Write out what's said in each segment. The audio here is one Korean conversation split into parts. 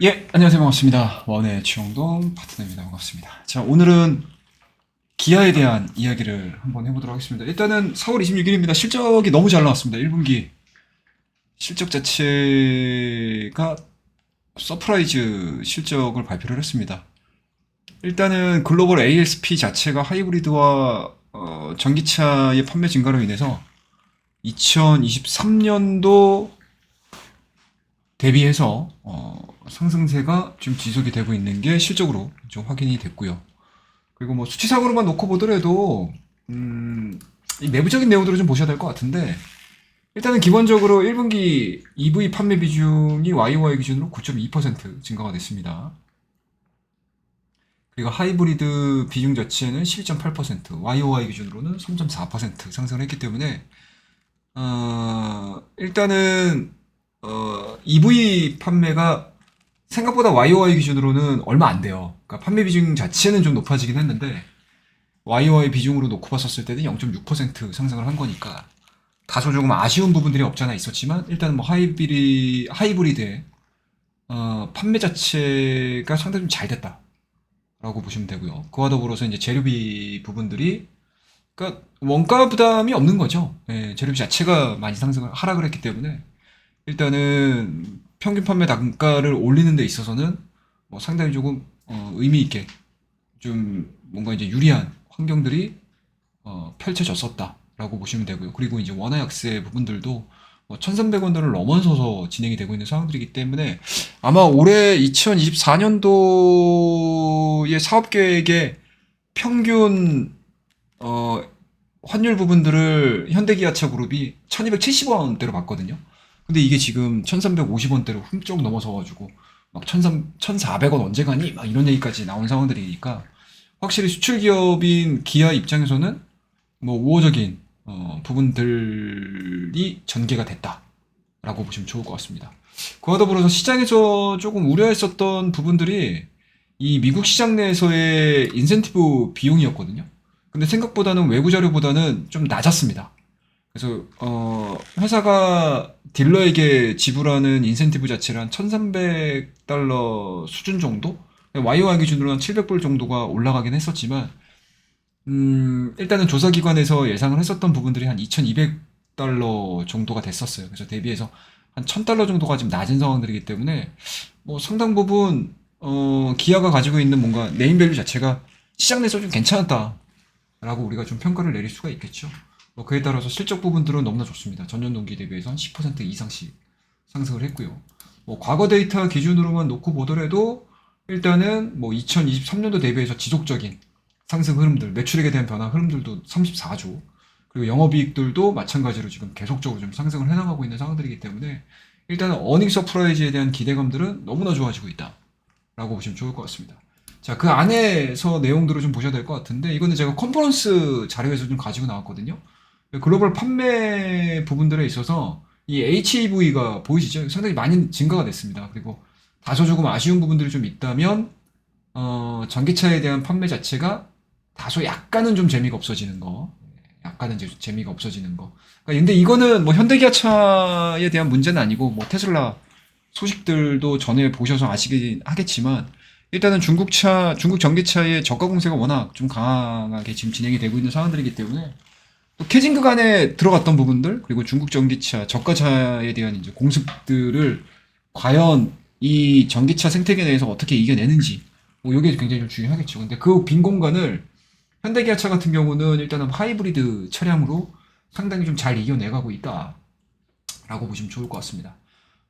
예, 안녕하세요. 반갑습니다. 원의 주영동 파트너입니다. 반갑습니다. 자, 오늘은 기아에 대한 이야기를 한번 해보도록 하겠습니다. 일단은 4월 26일입니다. 실적이 너무 잘 나왔습니다. 1분기 실적 자체가 서프라이즈 실적을 발표를 했습니다. 일단은 글로벌 ASP 자체가 하이브리드와 전기차의 판매 증가로 인해서 2023년도 대비해서 상승세가 좀 지속이 되고 있는 게 실적으로 좀 확인이 됐고요. 그리고 뭐 수치상으로만 놓고 보더라도 이 내부적인 내용들을 좀 보셔야 될 것 같은데, 일단은 기본적으로 1분기 EV 판매 비중이 YOY 기준으로 9.2% 증가가 됐습니다. 그리고 하이브리드 비중 자체는 12.8%, YOY 기준으로는 3.4% 상승을 했기 때문에 일단은 EV 판매가 생각보다 YOY 기준으로는 얼마 안 돼요. 그러니까 판매 비중 자체는 좀 높아지긴 했는데 YOY 비중으로 놓고 봤었을 때는 0.6% 상승을 한 거니까 다소 조금 아쉬운 부분들이 없지 않아 있었지만, 일단은 뭐 하이브리드의 판매 자체가 상당히 좀 잘 됐다라고 보시면 되고요. 그와 더불어서 이제 재료비 부분들이, 그러니까 원가 부담이 없는 거죠. 예, 재료비 자체가 많이 상승을 하락을 했기 때문에 일단은 평균 판매 단가를 올리는 데 있어서는 뭐 상당히 조금 의미 있게 좀 뭔가 이제 유리한 환경들이 펼쳐졌었다라고 보시면 되고요. 그리고 이제 원화 약세 부분들도 뭐 1,300원대를 넘어서서 진행이 되고 있는 상황들이기 때문에 아마 올해 2024년도의 사업 계획의 평균 어, 환율 부분들을 현대기아차 그룹이 1270원대로 봤거든요. 근데 이게 지금 1350원대로 훌쩍 넘어서가지고 막 1400원 언제 가니? 막 이런 얘기까지 나온 상황들이니까 확실히 수출 기업인 기아 입장에서는 뭐 우호적인 부분들이 전개가 됐다라고 보시면 좋을 것 같습니다. 그와 더불어서 시장에서 조금 우려했었던 부분들이 이 미국 시장 내에서의 인센티브 비용이었거든요. 근데 생각보다는 외부 자료보다는 좀 낮았습니다. 그래서 회사가 딜러에게 지불하는 인센티브 자체를 한 1,300달러 수준 정도? YOY 기준으로 한 700불 정도가 올라가긴 했었지만, 일단은 조사기관에서 예상을 했었던 부분들이 한 2,200달러 정도가 됐었어요. 그래서 대비해서 한 1,000달러 정도가 좀 낮은 상황들이기 때문에 뭐 상당 부분 기아가 가지고 있는 뭔가 네임밸류 자체가 시장 내에서 좀 괜찮았다라고 우리가 좀 평가를 내릴 수가 있겠죠. 뭐 그에 따라서 실적 부분들은 너무나 좋습니다. 전년 동기 대비해서 한 10% 이상씩 상승을 했고요. 뭐 과거 데이터 기준으로만 놓고 보더라도 일단은 뭐 2023년도 대비해서 지속적인 상승 흐름들, 매출액에 대한 변화 흐름들도 34조, 그리고 영업이익들도 마찬가지로 지금 계속적으로 좀 상승을 해나가고 있는 상황들이기 때문에 일단은 어닝 서프라이즈에 대한 기대감들은 너무나 좋아지고 있다라고 보시면 좋을 것 같습니다. 자, 그 안에서 내용들을 좀 보셔야 될 것 같은데, 이거는 제가 컨퍼런스 자료에서 좀 가지고 나왔거든요. 글로벌 판매 부분들에 있어서 이 HEV가 보이시죠? 상당히 많이 증가가 됐습니다. 그리고 다소 조금 아쉬운 부분들이 좀 있다면 전기차에 대한 판매 자체가 다소 약간은 좀 재미가 없어지는 거, 약간은 이제 재미가 없어지는 거. 그러니까 근데 이거는 뭐 현대기아차에 대한 문제는 아니고 뭐 테슬라 소식들도 전에 보셔서 아시긴 하겠지만, 일단은 중국 전기차의 저가 공세가 워낙 좀 강하게 지금 진행이 되고 있는 상황들이기 때문에 또 캐진 구간에 들어갔던 부분들, 그리고 중국 전기차 저가차에 대한 이제 공습들을 과연 이 전기차 생태계 내에서 어떻게 이겨내는지, 뭐 이게 굉장히 좀 중요하겠죠. 근데 그 빈 공간을 현대기아차 같은 경우는 일단은 하이브리드 차량으로 상당히 좀 잘 이겨내가고 있다라고 보시면 좋을 것 같습니다.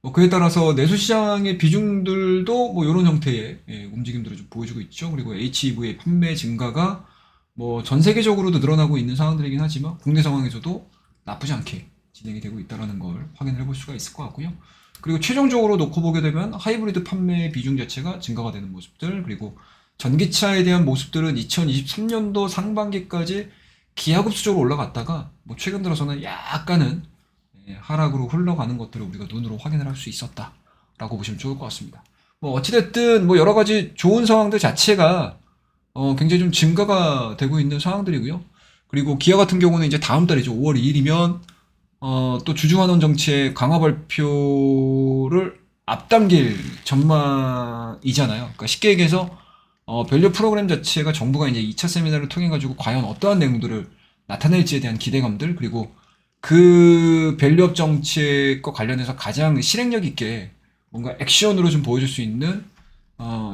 뭐 그에 따라서 내수시장의 비중들도 뭐 이런 형태의 움직임들을 좀 보여주고 있죠. 그리고 HEV의 판매 증가가 뭐 전 세계적으로도 늘어나고 있는 상황들이긴 하지만 국내 상황에서도 나쁘지 않게 진행이 되고 있다는 걸 확인을 해볼 수가 있을 것 같고요. 그리고 최종적으로 놓고 보게 되면 하이브리드 판매 비중 자체가 증가가 되는 모습들, 그리고 전기차에 대한 모습들은 2023년도 상반기까지 기하급수적으로 올라갔다가 뭐 최근 들어서는 약간은 하락으로 흘러가는 것들을 우리가 눈으로 확인을 할 수 있었다라고 보시면 좋을 것 같습니다. 뭐 어찌됐든 뭐 여러 가지 좋은 상황들 자체가 굉장히 좀 증가가 되고 있는 상황들이고요. 그리고 기아 같은 경우는 이제 다음 달이죠. 5월 2일이면 또 주주환원 정책 강화 발표를 앞당길 전망이잖아요. 그러니까 쉽게 얘기해서 밸류 프로그램 자체가 정부가 이제 2차 세미나를 통해 가지고 과연 어떠한 내용들을 나타낼지에 대한 기대감들, 그리고 그 밸류업 정책과 관련해서 가장 실행력 있게 뭔가 액션으로 좀 보여줄 수 있는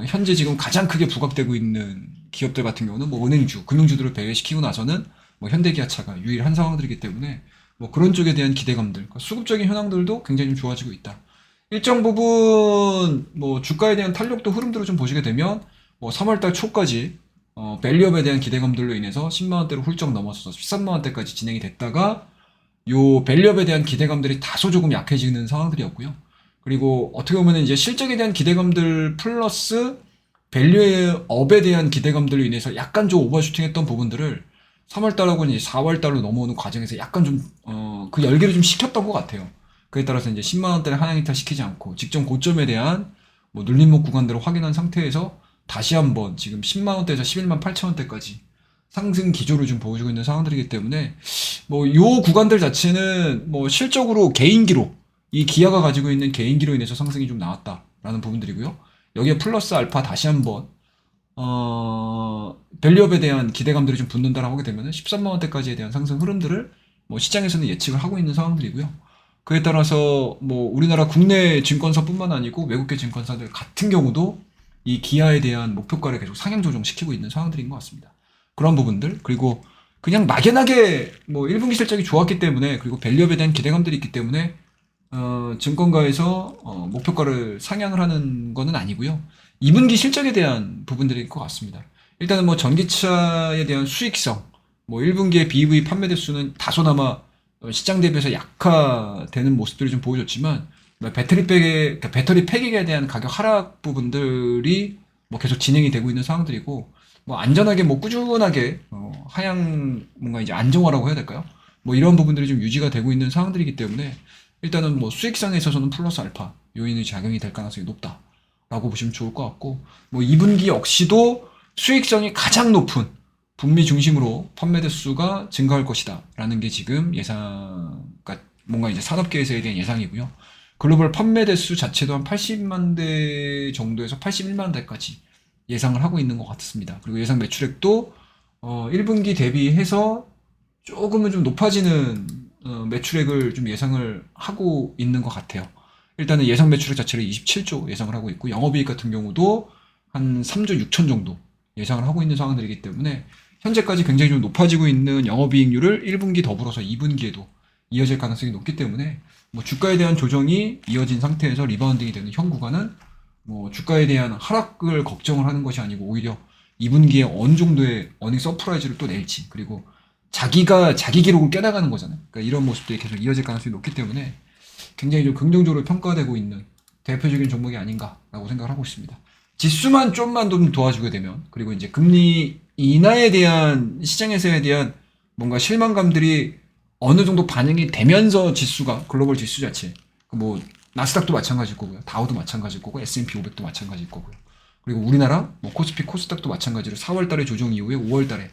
현재 지금 가장 크게 부각되고 있는 기업들 같은 경우는 뭐 은행주, 금융주들을 배회시키고 나서는 뭐 현대기아차가 유일한 상황들이기 때문에 뭐 그런 쪽에 대한 기대감들, 그러니까 수급적인 현황들도 굉장히 좀 좋아지고 있다. 일정 부분 뭐 주가에 대한 탄력도 흐름들을 좀 보시게 되면 뭐 3월달 초까지 밸류업에 대한 기대감들로 인해서 10만 원대로 훌쩍 넘어서서 13만 원대까지 진행이 됐다가 요 밸류업에 대한 기대감들이 다소 조금 약해지는 상황들이었고요. 그리고 어떻게 보면 이제 실적에 대한 기대감들 플러스 밸류업에 대한 기대감들로 인해서 약간 좀 오버슈팅했던 부분들을 3월달하고 이제 4월달로 넘어오는 과정에서 약간 좀 그 열기를 좀 식혔던 것 같아요. 그에 따라서 이제 10만 원대를 하향 이탈시키지 않고 직전 고점에 대한 뭐 눌림목 구간들을 확인한 상태에서 다시 한번 지금 10만 원대에서 11만 8천 원대까지 상승 기조를 좀 보여주고 있는 상황들이기 때문에 뭐 요 구간들 자체는 뭐 실적으로 개인기로 이 기아가 가지고 있는 개인기로 인해서 상승이 좀 나왔다라는 부분들이고요. 여기에 플러스 알파 다시 한번 밸류업에 대한 기대감들이 좀 붙는다라고 하게 되면 13만 원대까지에 대한 상승 흐름들을 뭐 시장에서는 예측을 하고 있는 상황들이고요. 그에 따라서 뭐 우리나라 국내 증권사뿐만 아니고 외국계 증권사들 같은 경우도 이 기아에 대한 목표가를 계속 상향 조정시키고 있는 상황들인 것 같습니다. 그런 부분들, 그리고 그냥 막연하게 뭐 1분기 실적이 좋았기 때문에, 그리고 밸류업에 대한 기대감들이 있기 때문에 증권가에서 목표가를 상향을 하는 거는 아니고요. 2분기 실적에 대한 부분들일 것 같습니다. 일단은 뭐 전기차에 대한 수익성, 뭐 1분기에 BEV 판매 대수는 다소나마 시장 대비해서 약화되는 모습들을 좀 보여줬지만, 배터리 패기에 대한 가격 하락 부분들이 뭐 계속 진행이 되고 있는 상황들이고, 뭐 안전하게 뭐 꾸준하게 하향 뭔가 이제 안정화라고 해야 될까요? 뭐 이런 부분들이 좀 유지가 되고 있는 상황들이기 때문에 일단은 뭐 수익성에 있어서는 플러스 알파 요인이 작용이 될 가능성이 높다라고 보시면 좋을 것 같고, 뭐 2분기 역시도 수익성이 가장 높은 북미 중심으로 판매 대수가 증가할 것이다라는 게 지금 예상, 그러니까 뭔가 이제 산업계에서에 대한 예상이고요. 글로벌 판매 대수 자체도 한 80만 대 정도에서 81만 대까지 예상을 하고 있는 것 같습니다. 그리고 예상 매출액도 1분기 대비해서 조금은 좀 높아지는 매출액을 좀 예상을 하고 있는 것 같아요. 일단은 예상 매출액 자체를 27조 예상을 하고 있고, 영업이익 같은 경우도 한 3조 6천 정도 예상을 하고 있는 상황들이기 때문에 현재까지 굉장히 좀 높아지고 있는 영업이익률을 1분기 더불어서 2분기에도 이어질 가능성이 높기 때문에 뭐 주가에 대한 조정이 이어진 상태에서 리바운딩이 되는 현 구간은 뭐 주가에 대한 하락을 걱정을 하는 것이 아니고 오히려 2분기에 어느 정도의 어닝 서프라이즈를 또 낼지, 그리고 자기가 자기 기록을 깨나가는 거잖아요. 그러니까 이런 모습들이 계속 이어질 가능성이 높기 때문에 굉장히 좀 긍정적으로 평가되고 있는 대표적인 종목이 아닌가라고 생각을 하고 있습니다. 지수만 좀만 좀 도와주게 되면, 그리고 이제 금리 인하에 대한 시장에서에 대한 뭔가 실망감들이 어느 정도 반영이 되면서 지수가 글로벌 지수 자체 뭐 나스닥도 마찬가지일 거고요, 다우도 마찬가지일 거고, S&P 500도 마찬가지일 거고요. 그리고 우리나라 뭐 코스피 코스닥도 마찬가지로 4월달에 조정 이후에 5월달에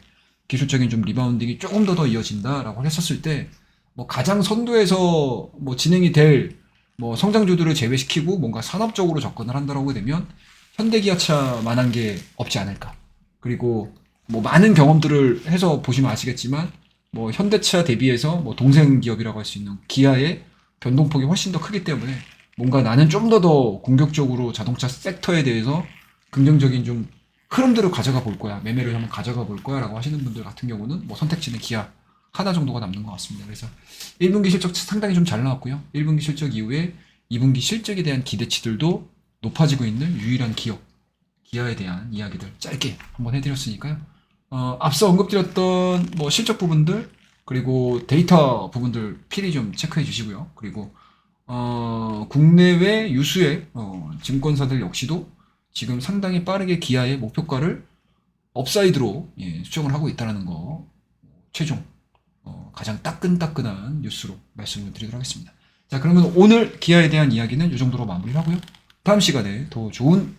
기술적인 좀 리바운딩이 조금 더 이어진다라고 했었을 때, 뭐 가장 선두에서 뭐 진행이 될 뭐 성장주들을 제외시키고 뭔가 산업적으로 접근을 한다라고 되면 현대기아차만한 게 없지 않을까. 그리고 뭐 많은 경험들을 해서 보시면 아시겠지만 뭐 현대차 대비해서 뭐 동생 기업이라고 할 수 있는 기아의 변동폭이 훨씬 더 크기 때문에 뭔가 나는 좀 더 공격적으로 자동차 섹터에 대해서 긍정적인 좀 흐름들을 가져가 볼 거야, 매매를 한번 가져가 볼 거야 라고 하시는 분들 같은 경우는 뭐 선택지는 기아 하나 정도가 남는 것 같습니다. 그래서 1분기 실적 상당히 좀 잘 나왔고요. 1분기 실적 이후에 2분기 실적에 대한 기대치들도 높아지고 있는 유일한 기업, 기아에 대한 이야기들 짧게 한번 해드렸으니까요. 앞서 언급드렸던 뭐 실적 부분들, 그리고 데이터 부분들 필히 좀 체크해 주시고요. 그리고 국내외 유수의 증권사들 역시도 지금 상당히 빠르게 기아의 목표가를 업사이드로 수정을 하고 있다는 거 최종 가장 따끈따끈한 뉴스로 말씀을 드리도록 하겠습니다. 자, 그러면 오늘 기아에 대한 이야기는 이 정도로 마무리를 하고요. 다음 시간에 더 좋은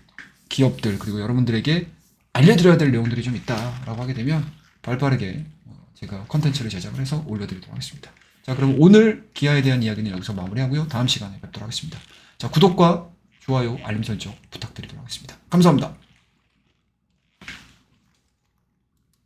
기업들, 그리고 여러분들에게 알려드려야 될 내용들이 좀 있다라고 하게 되면 발빠르게 제가 컨텐츠를 제작을 해서 올려드리도록 하겠습니다. 자, 그럼 오늘 기아에 대한 이야기는 여기서 마무리하고요. 다음 시간에 뵙도록 하겠습니다. 자, 구독과 좋아요, 알림 설정 부탁드리도록 하겠습니다. 감사합니다.